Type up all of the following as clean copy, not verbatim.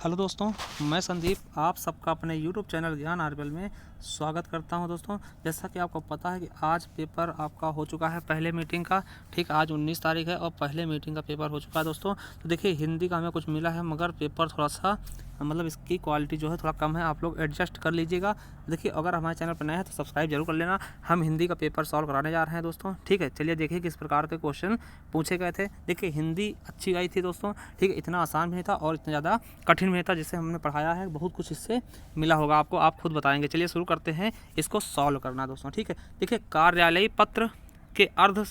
Hello दोस्तों, मैं संदीप आप सबका अपने यूट्यूब चैनल ज्ञान आरबल में स्वागत करता हूं। दोस्तों, जैसा कि आपको पता है कि आज पेपर आपका हो चुका है पहले मीटिंग का। ठीक, आज 19 तारीख है और पहले मीटिंग का पेपर हो चुका है दोस्तों। तो देखिए, हिंदी का हमें कुछ मिला है मगर पेपर थोड़ा सा मतलब इसकी क्वालिटी जो है थोड़ा कम है, आप लोग एडजस्ट कर लीजिएगा। देखिए, अगर हमारे चैनल पर नए हैं तो सब्सक्राइब जरूर कर लेना। हम हिंदी का पेपर सॉल्व कराने जा रहे हैं दोस्तों। ठीक है, चलिए देखिए किस प्रकार के क्वेश्चन पूछे गए थे। देखिए, हिंदी अच्छी आई थी दोस्तों। ठीक है, इतना आसान भी नहीं था और इतना ज़्यादा कठिन भी नहीं था। जिससे हमने पढ़ाया है बहुत कुछ इससे मिला होगा आपको, आप खुद बताएंगे। चलिए शुरू करते हैं इसको सॉल्व करना दोस्तों। ठीक है, देखिए, कार्यालयी पत्र के अर्ध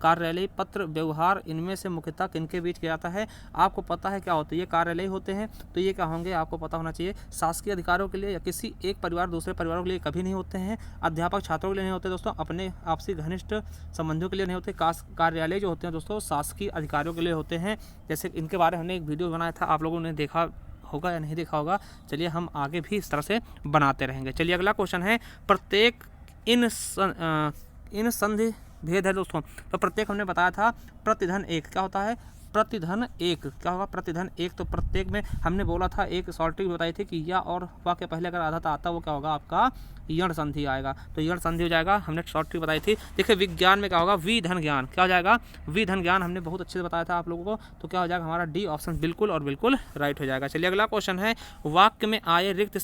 कार्यालयी पत्र व्यवहार इनमें से मुख्यतः किनके बीच किया जाता है। आपको पता है क्या होता है, ये कार्यालय होते हैं तो ये क्या होंगे आपको पता होना चाहिए। शासकीय अधिकारियों के लिए या किसी एक परिवार दूसरे परिवारों के लिए कभी नहीं होते हैं। अध्यापक छात्रों के लिए नहीं होते दोस्तों, अपने आपसी घनिष्ठ संबंधियों के लिए नहीं होते। कार्यालय जो होते हैं दोस्तों शासकीय अधिकारियों के लिए होते हैं। जैसे इनके बारे में हमने एक वीडियो बनाया था, आप लोगों ने देखा होगा या नहीं देखा होगा। चलिए हम आगे भी इस तरह से बनाते रहेंगे। चलिए अगला क्वेश्चन है, प्रत्येक इन संधि भेद है दोस्तों। तो प्रत्येक हमने बताया था प्रतिधन एक क्या होता है, प्रतिधन एक क्या होगा, प्रतिधन एक। तो प्रत्येक में हमने बोला था एक शॉर्ट ट्रिक बताई थी कि या और वा के पहले अगर आधा आता वो क्या होगा आपका यण संधि आएगा, तो यण संधि हो जाएगा। हमने शॉर्ट ट्रिक बताई थी। देखिए, विज्ञान में क्या होगा, विधन ज्ञान क्या हो जाएगा, विधन ज्ञान हमने बहुत अच्छे से बताया था आप लोगों को। तो क्या हो जाएगा हमारा डी ऑप्शन बिल्कुल और बिल्कुल राइट हो जाएगा। चलिए अगला क्वेश्चन है, वाक्य में आए रिक्त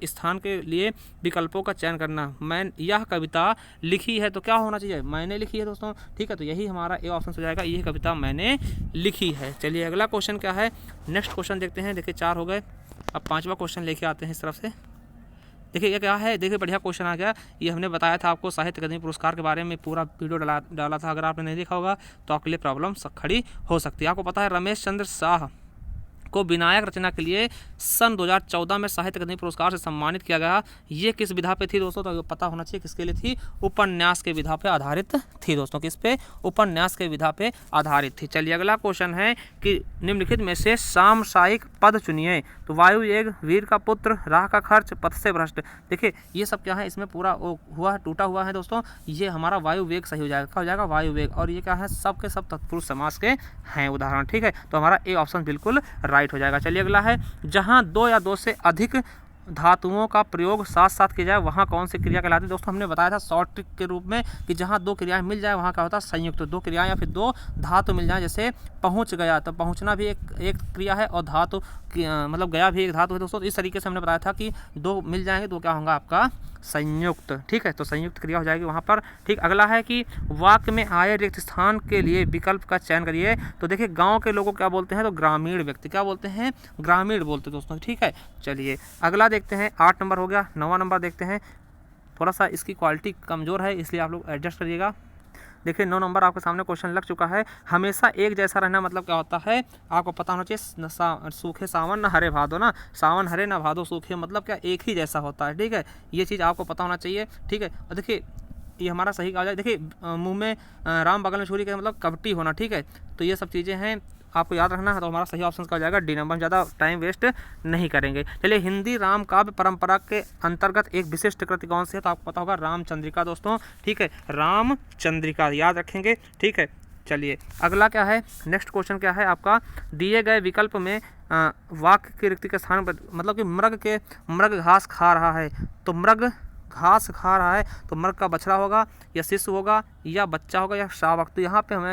स्थान के लिए विकल्पों का चयन करना। मैं यह कविता लिखी है, तो क्या होना चाहिए, मैंने लिखी है दोस्तों। ठीक है, तो यही हमारा ए ऑप्शन हो जाएगा, यह कविता मैंने लिखी है। चलिए अगला क्वेश्चन क्या है, नेक्स्ट क्वेश्चन देखते हैं। देखिए 4 हो गए, अब 5वां क्वेश्चन लेके आते हैं इस तरफ से। देखिए ये क्या है, देखिए बढ़िया क्वेश्चन आ गया। ये हमने बताया था आपको साहित्य अकादमी पुरस्कार के बारे में पूरा वीडियो डाला था। अगर आपने नहीं देखा होगा तो आपके लिए प्रॉब्लम खड़ी हो सकती है। आपको पता है रमेश चंद्र शाह को विनायक रचना के लिए सन 2014 में साहित्य अकादमी पुरस्कार से सम्मानित किया गया। ये किस विधा पे थी दोस्तों, तो पता होना चाहिए किसके लिए थी, उपन्यास के विधा पे आधारित थी दोस्तों। किस पे, उपन्यास के विधा पे आधारित थी। चलिए अगला क्वेश्चन है कि निम्नलिखित में से सामसायिक पद चुनिए। तो वायु वेग, वीर का पुत्र, राह का खर्च, पथ से भ्रष्ट। देखिए ये सब क्या है, इसमें पूरा हुआ टूटा हुआ है दोस्तों। ये हमारा वायु वेग सही हो जाएगा, क्या हो जाएगा वायु वेग। और ये क्या है, सब के सब तत्पुरुष समास के हैं उदाहरण। ठीक है, तो हमारा ए ऑप्शन बिल्कुल राइट हो जाएगा। चलिए अगला है, जहां 2 या 2 से अधिक धातुओं का प्रयोग साथ साथ किया जाए वहाँ कौन सी क्रिया कहलाती है। दोस्तों हमने बताया था शॉर्ट ट्रिक के रूप में कि जहाँ 2 क्रियाएं मिल जाए वहाँ क्या होता है संयुक्त। तो 2 क्रियाएं या फिर 2 धातु मिल जाए, जैसे पहुँच गया, तो पहुँचना भी एक क्रिया है और धातु मतलब गया भी एक धातु है दोस्तों। तो इस तरीके से हमने बताया था कि 2 मिल जाएंगे तो क्या होगा आपका संयुक्त। ठीक है, तो संयुक्त क्रिया हो जाएगी वहाँ पर। ठीक, अगला है कि वाक्य में आए रिक्त स्थान के लिए विकल्प का चयन करिए। तो देखिए गांव के लोगों क्या बोलते हैं, तो ग्रामीण व्यक्ति क्या बोलते हैं, ग्रामीण बोलते हैं दोस्तों। ठीक है, चलिए अगला देखते हैं, 8 नंबर हो गया। 9वां नंबर देखते हैं, थोड़ा सा इसकी क्वालिटी कमज़ोर है इसलिए आप लोग एडजस्ट करिएगा। देखिए 9 नंबर आपके सामने क्वेश्चन लग चुका है। हमेशा एक जैसा रहना मतलब क्या होता है, आपको पता होना चाहिए। सूखे सावन न हरे भादो, ना सावन हरे ना भादो सूखे, मतलब क्या एक ही जैसा होता है। ठीक है, ये चीज़ आपको पता होना चाहिए। ठीक है, और देखिए ये हमारा सही कहा जाए। देखिए मुंह में राम बगल में छुरी का मतलब कपटी होना। ठीक है, तो ये सब चीज़ें हैं आपको याद रखना है। तो हमारा सही ऑप्शन का हो जाएगा डी नंबर। ज़्यादा टाइम वेस्ट नहीं करेंगे। चलिए हिंदी राम काव्य परंपरा के अंतर्गत एक विशिष्ट कृति कौन सी है, तो आपको पता होगा रामचंद्रिका दोस्तों। ठीक है, रामचंद्रिका याद रखेंगे। ठीक है, चलिए अगला क्या है, नेक्स्ट क्वेश्चन क्या है आपका, दिए गए विकल्प में वाक्य की रिक्ति के स्थान पर, मतलब कि मृग घास खा रहा है, तो मृग घास खा रहा है तो मृग का बछड़ा होगा या शिशु होगा या बच्चा होगा या शावक। तो यहाँ पे हमारे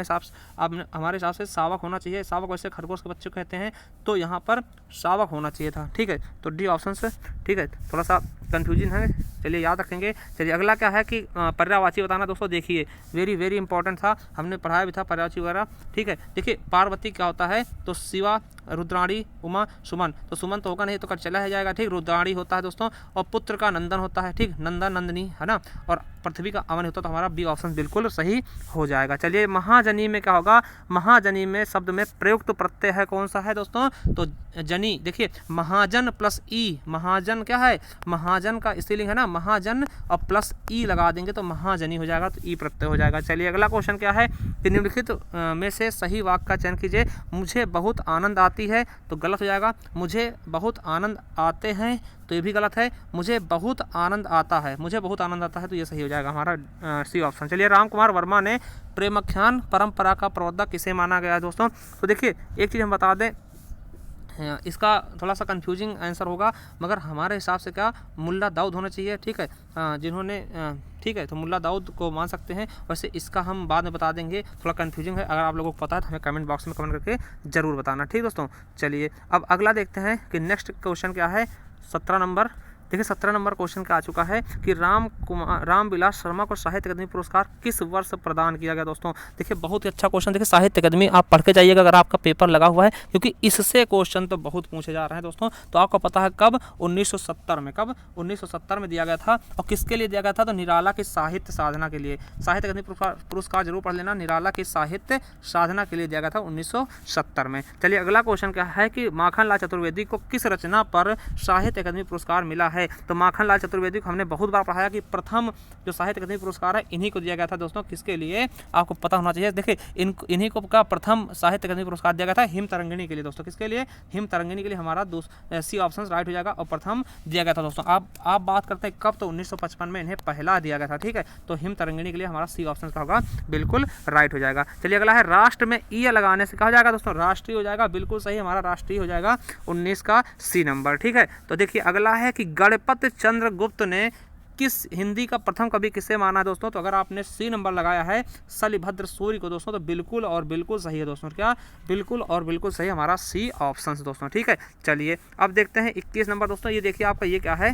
हिसाब से शावक होना चाहिए। शावक वैसे खरगोश के बच्चे कहते हैं, तो यहाँ पर शावक होना चाहिए था। ठीक है, तो डी ऑप्शन से। ठीक है, थोड़ा सा कन्फ्यूजन है, चलिए याद रखेंगे। चलिए अगला क्या है कि पर्यायवाची बताना दोस्तों। देखिए वेरी इंपॉर्टेंट था, हमने पढ़ाया भी था पर्यायवाची वगैरह। ठीक है, देखिए पार्वती क्या होता है, तो शिवा, रुद्राणी, उमा, सुमन। तो सुमन तो होगा नहीं, तो कर चला ही जाएगा। ठीक, रुद्राणी होता है दोस्तों, और पुत्र का नंदन होता है। ठीक, नंदन नंदनी है ना, और पृथ्वी का अवन होता है। तो हमारा बी ऑप्शन बिल्कुल सही हो जाएगा। चलिए महाजनी में क्या होगा, महाजनी में शब्द में प्रयुक्त प्रत्यय है कौन सा है दोस्तों, तो जनी। देखिए महाजन प्लस ई, महाजन क्या है, महाजन का स्त्रीलिंग है ना, महाजन और प्लस ई लगा देंगे तो महाजनी हो जाएगा, तो ई प्रत्यय हो जाएगा। चलिए अगला क्वेश्चन क्या है कि निम्नलिखित में से सही वाक्य का चयन कीजिए। मुझे बहुत आनंद आती है, तो गलत हो जाएगा। मुझे बहुत आनंद आते हैं, तो ये भी गलत है। मुझे बहुत आनंद आता है, मुझे बहुत आनंद आता है, तो ये सही हो जाएगा हमारा सी ऑप्शन। चलिए राम कुमार वर्मा ने प्रेमाख्यान परंपरा का प्रवर्तक किसे माना गया है दोस्तों। तो देखिए एक चीज़ हम बता दें, इसका थोड़ा सा कंफ्यूजिंग आंसर होगा, मगर हमारे हिसाब से क्या मुल्ला दाऊद होना चाहिए। ठीक है, जिन्होंने ठीक है, तो मुल्ला दाऊद को मान सकते हैं। वैसे इसका हम बाद में बता देंगे, थोड़ा कंफ्यूजिंग है। अगर आप लोगों को पता है तो हमें कमेंट बॉक्स में कमेंट करके ज़रूर बताना। ठीक दोस्तों, चलिए अब अगला देखते हैं कि नेक्स्ट क्वेश्चन क्या है। 17 नंबर देखिए, 17 नंबर क्वेश्चन का आ चुका है कि रामविलास शर्मा को साहित्य अकादमी पुरस्कार किस वर्ष प्रदान किया गया। दोस्तों देखिए, बहुत ही अच्छा क्वेश्चन। देखिए, साहित्य अकादमी आप पढ़ के जाइएगा अगर आपका पेपर लगा हुआ है, क्योंकि इससे क्वेश्चन तो बहुत पूछे जा रहे हैं दोस्तों। तो आपको पता है कब 1970 में, कब 1970 में दिया गया था। और किसके लिए दिया गया था, तो निराला की साहित्य साधना के लिए। साहित्य अकादमी पुरस्कार जरूर पढ़ लेना, निराला की साहित्य साधना के लिए दिया गया था 1970 में। चलिए अगला क्वेश्चन क्या है कि माखनलाल चतुर्वेदी को किस रचना पर साहित्य अकादमी पुरस्कार मिला है। तो माखनलाल चतुर्वेदी को हमने बहुत बार पढ़ाया कि प्रथम जो साहित्य अकादमी पुरस्कार है इन्हीं को दिया गया था दोस्तों। किसके लिए, आपको पता होना चाहिए। देखिए, इन्हीं को का प्रथम साहित्य अकादमी पुरस्कार दिया गया था हिम तरंगिणी के लिए दोस्तों। किसके लिए, हिम तरंगिणी के लिए। हमारा सी ऑप्शन राइट हो जाएगा और प्रथम दिया गया था दोस्तों। आप बात करते हैं कब, तो 1955 में इन्हें पहला दिया गया था। ठीक है, तो हिम तरंगिणी के लिए हमारा सी ऑप्शन का होगा बिल्कुल राइट हो जाएगा। चलिए अगला है, राष्ट्र में ई लगाने से कहा हो जाएगा दोस्तों, राष्ट्रीय हो जाएगा। बिल्कुल सही, हमारा राष्ट्रीय हो जाएगा 19 का सी नंबर। ठीक है, तो देखिए अगला है कि गणपत चंद्रगुप्त ने किस हिंदी का प्रथम कवि किसे माना दोस्तों। तो अगर आपने सी नंबर लगाया है शलिभद्र सूर्य को दोस्तों, तो बिल्कुल और बिल्कुल सही है दोस्तों। क्या, बिल्कुल और बिल्कुल सही हमारा सी ऑप्शन दोस्तों। ठीक है, चलिए अब देखते हैं 21 नंबर दोस्तों। ये देखिए आपका ये क्या है,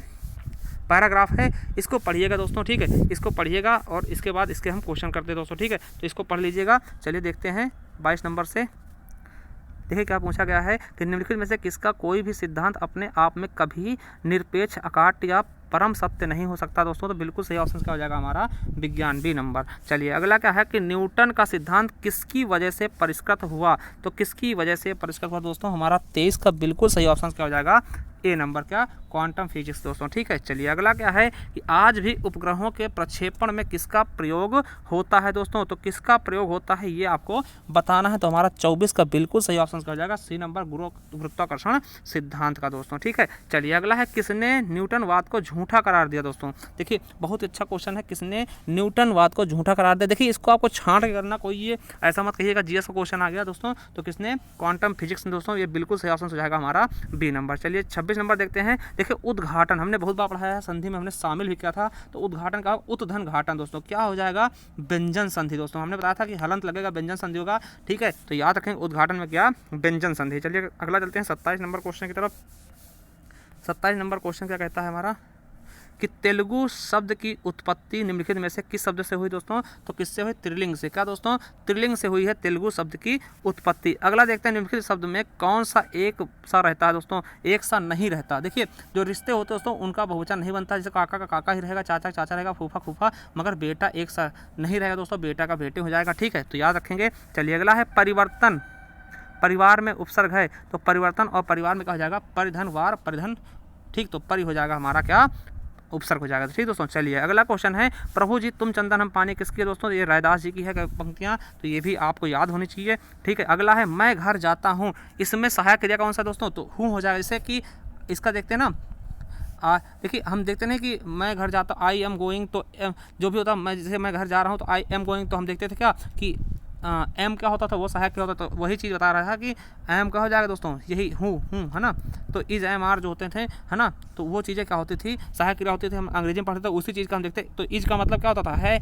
पैराग्राफ है, इसको पढ़िएगा दोस्तों। ठीक है, इसको पढ़िएगा और इसके बाद इसके हम क्वेश्चन करते हैं दोस्तों। ठीक है, तो इसको पढ़ लीजिएगा। चलिए देखते हैं 22 नंबर से। देखिए क्या पूछा गया है कि निम्नलिखित में से किसका कोई भी सिद्धांत अपने आप में कभी निरपेक्ष, अकाट्य या परम सत्य नहीं हो सकता दोस्तों। तो बिल्कुल सही ऑप्शन क्या हो जाएगा हमारा, विज्ञान बी नंबर। चलिए अगला क्या है कि न्यूटन का सिद्धांत किसकी वजह से परिष्कृत हुआ। तो किसकी वजह से परिष्कृत हुआ दोस्तों, हमारा 23 का बिल्कुल सही ऑप्शन क्या हो जाएगा, ए नंबर। क्या, क्वांटम फिजिक्स दोस्तों। ठीक है, चलिए अगला क्या है कि आज भी उपग्रहों के प्रक्षेपण में किसका प्रयोग होता है दोस्तों। तो किसका प्रयोग होता है ये आपको बताना है। तो हमारा 24 का बिल्कुल सही ऑप्शन क्या हो जाएगा, सी नंबर, गुरुत्वाकर्षण सिद्धांत का दोस्तों। ठीक है, चलिए अगला है, किसने न्यूटनवाद को झूठा करार दिया दोस्तों। देखिए बहुत ही अच्छा क्वेश्चन है, किसने न्यूटनवाद को झूठा करार दिया। देखिए इसको आपको छांट के करना, कोई ये ऐसा मत कहिएगा जीएस का क्वेश्चन आ गया दोस्तों। तो किसने, क्वांटम फिजिक्स दोस्तों, ये बिल्कुल सही ऑप्शन हो जाएगा हमारा बी नंबर। चलिए 26 नंबर देखते हैं। देखिए उद्घाटन हमने बहुत बार पढ़ाया है, संधि में हमने शामिल भी किया था। तो उद्घाटन का उत्धन घाटन दोस्तों क्या हो जाएगा, व्यंजन संधि दोस्तों। हमने बताया था कि हलंत लगेगा, व्यंजन संधि होगा। ठीक है, तो याद रखें उद्घाटन में क्या, व्यंजन संधि। चलिए अगला चलते हैं 27 नंबर क्वेश्चन की तरफ। 27 नंबर क्वेश्चन क्या कहता है हमारा कि तेलुगु शब्द की उत्पत्ति निम्नलिखित में से किस शब्द से हुई दोस्तों। तो किससे हुई, त्रिलिंग से। क्या दोस्तों, त्रिलिंग से हुई है तेलुगु शब्द की उत्पत्ति। अगला देखते हैं निम्नलिखित शब्द में कौन सा एक सा रहता है दोस्तों, एक सा नहीं रहता। देखिए जो रिश्ते होते हैं दोस्तों उनका बहुवचन नहीं बनता। जैसे काका का काका ही रहेगा, चाचा का चाचा रहेगा, फूफा फूफा, मगर बेटा एक सा नहीं रहेगा दोस्तों, बेटा का बेटे हो जाएगा। ठीक है, तो याद रखेंगे। चलिए अगला है परिवर्तन, परिवार में उपसर्ग है तो परिवर्तन, और परिवार में कहा जाएगा परिधन, वार परिधन। ठीक, तो परि हो जाएगा हमारा क्या, उपसर्ग हो जाएगा। ठीक दोस्तों, चलिए अगला क्वेश्चन है, प्रभु जी तुम चंदन हम पानी किसकी है दोस्तों। ये रैदास जी की है पंक्तियाँ, तो ये भी आपको याद होनी चाहिए। ठीक है, अगला है मैं घर जाता हूँ, इसमें सहायक क्रिया कौन सा दोस्तों, तो हूँ हो जाएगा। जैसे कि इसका देखते हैं ना, देखिए हम देखते नहीं कि मैं घर जाता, आई एम गोइंग, तो जो भी होता, मैं जैसे मैं घर जा रहा हूँ तो आई एम गोइंग, तो हम देखते थे क्या कि एम क्या होता था, वो सहायक क्या होता था। तो वही चीज़ बता रहा था कि एम क्या हो जाएगा दोस्तों, यही हूँ है ना। तो इज एम आर जो होते थे है ना, तो वो चीज़ें क्या होती थी, सहायक क्रिया होती थी। हम अंग्रेजी में पढ़ते थे, उसी चीज़ का हम देखते। तो इज का मतलब क्या होता था, है,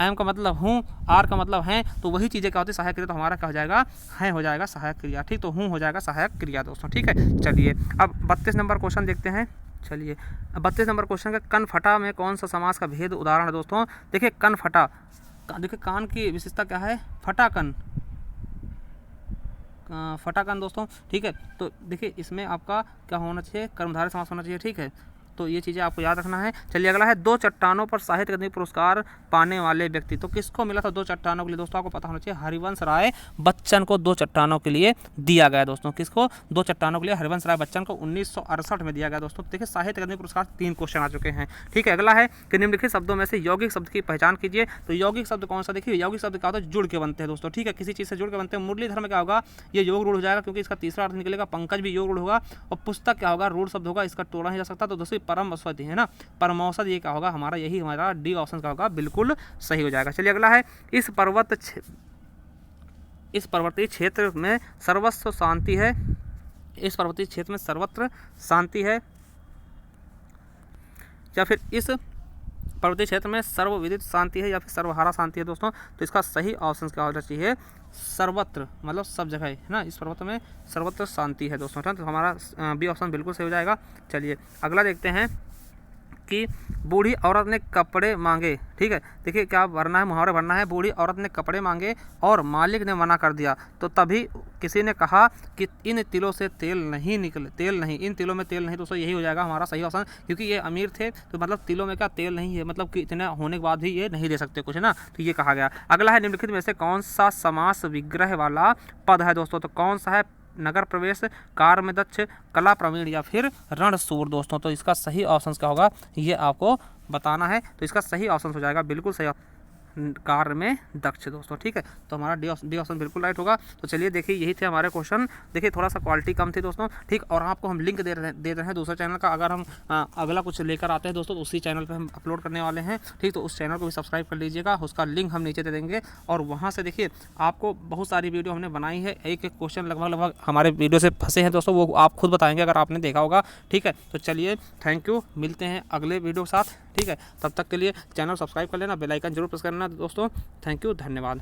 एम का मतलब हूँ, आर का मतलब है, तो वही चीज़ें क्या होती है सहायक क्रिया। तो हमारा क्या हो जाएगा, है हो जाएगा सहायक क्रिया। ठीक, तो हूँ हो जाएगा सहायक क्रिया दोस्तों। ठीक है, चलिए अब 32 नंबर क्वेश्चन देखते हैं। चलिए 32 नंबर क्वेश्चन का कन फटा में कौन सा समास का भेद उदाहरण है दोस्तों। देखिए कन फटा, देखिए कान की विशेषता क्या है, फटाकन, फटाकन दोस्तों। ठीक है, तो देखिए इसमें आपका क्या होना चाहिए, कर्मधारय समास होना चाहिए। ठीक है, तो ये चीज़ें आपको याद रखना है। चलिए अगला है, दो चट्टानों पर साहित्य अकादमी पुरस्कार पाने वाले व्यक्ति। तो किसको मिला था दो चट्टानों के लिए दोस्तों, आपको पता होना चाहिए, हरिवंश राय बच्चन को दो चट्टानों के लिए दिया गया दोस्तों। किसको, दो चट्टानों के लिए हरिवंश राय बच्चन को 1968 में दिया गया दोस्तों। देखिए साहित्य अकादमी पुरस्कार 3 क्वेश्चन आ चुके हैं। ठीक है, अगला है कि निम्नलिखित शब्दों में से यौगिक शब्द की पहचान कीजिए। तो यौगिक शब्द कौन सा, देखिए यौगिक शब्द क्या होता है, जुड़ के बनते हैं दोस्तों। ठीक है, किसी चीज़ से जुड़ के बनते हैं। मुरलीधर में क्या होगा, ये योग रूढ़ हो जाएगा क्योंकि इसका तीसरा अर्थ निकलेगा। पंकज भी योग रूढ़ होगा। और पुस्तक क्या होगा, रूढ़ शब्द होगा, इसका तोड़ा नहीं जा सकता। तो दोस्तों परम औषधि है ना, परमौषध ये क्या होगा हमारा, यही हमारा डी ऑप्शन का होगा, बिल्कुल सही हो जाएगा। चलिए अगला है, इस पर्वतीय क्षेत्र में सर्वस्व शांति है, इस पर्वतीय क्षेत्र में सर्वत्र शांति है, या फिर इस पर्वतीय क्षेत्र में सर्वविदित शांति है, या फिर सर्वहारा शांति है दोस्तों। तो इसका सही ऑप्शन क्या होना चाहिए? सर्वत्र, मतलब सब जगह है ना, इस पर्वत में सर्वत्र शांति है दोस्तों। तो हमारा बी ऑप्शन बिल्कुल सही हो जाएगा। चलिए अगला देखते हैं कि बूढ़ी औरत ने कपड़े मांगे। ठीक है, देखिए क्या भरना है, मुहावरे भरना है। बूढ़ी औरत ने कपड़े मांगे और मालिक ने मना कर दिया, तो तभी किसी ने कहा कि इन तिलों से तेल नहीं निकले, तेल नहीं, इन तिलों में तेल नहीं। दोस्तों यही हो जाएगा हमारा सही ऑप्शन, क्योंकि ये अमीर थे तो मतलब तिलों में क्या तेल नहीं है, मतलब कि इतने होने के बाद भी ये नहीं दे सकते कुछ ना, तो ये कहा गया। अगला है निम्नलिखित में से कौन सा समास विग्रह वाला पद है दोस्तों? तो कौन सा है? नगर प्रवेश, कार्य दक्ष, कला प्रवीण, या फिर रणशूर दोस्तों। तो इसका सही ऑप्शन क्या होगा ये आपको बताना है। तो इसका सही ऑप्शन हो जाएगा बिल्कुल सही, कार्य में दक्ष दोस्तों। ठीक है, तो हमारा डी ऑप्शन बिल्कुल राइट होगा। तो चलिए देखिए यही थे हमारे क्वेश्चन। देखिए थोड़ा सा क्वालिटी कम थी दोस्तों। ठीक, और आपको हम लिंक दे रहे हैं दूसरे चैनल का। अगर हम अगला कुछ लेकर आते हैं दोस्तों तो उसी चैनल पे हम अपलोड करने वाले हैं। ठीक, तो उस चैनल को भी सब्सक्राइब कर लीजिएगा, उसका लिंक हम नीचे दे देंगे। और वहाँ से देखिए आपको बहुत सारी वीडियो हमने बनाई है, एक एक क्वेश्चन लगभग हमारे वीडियो से फंसे हैं दोस्तों, वो आप खुद बताएंगे अगर आपने देखा होगा। ठीक है, तो चलिए थैंक यू, मिलते हैं अगले वीडियो के साथ। ठीक है, तब तक के लिए चैनल सब्सक्राइब कर लेना, बेल आइकन जरूर प्रेस करना दोस्तों। थैंक यू, धन्यवाद।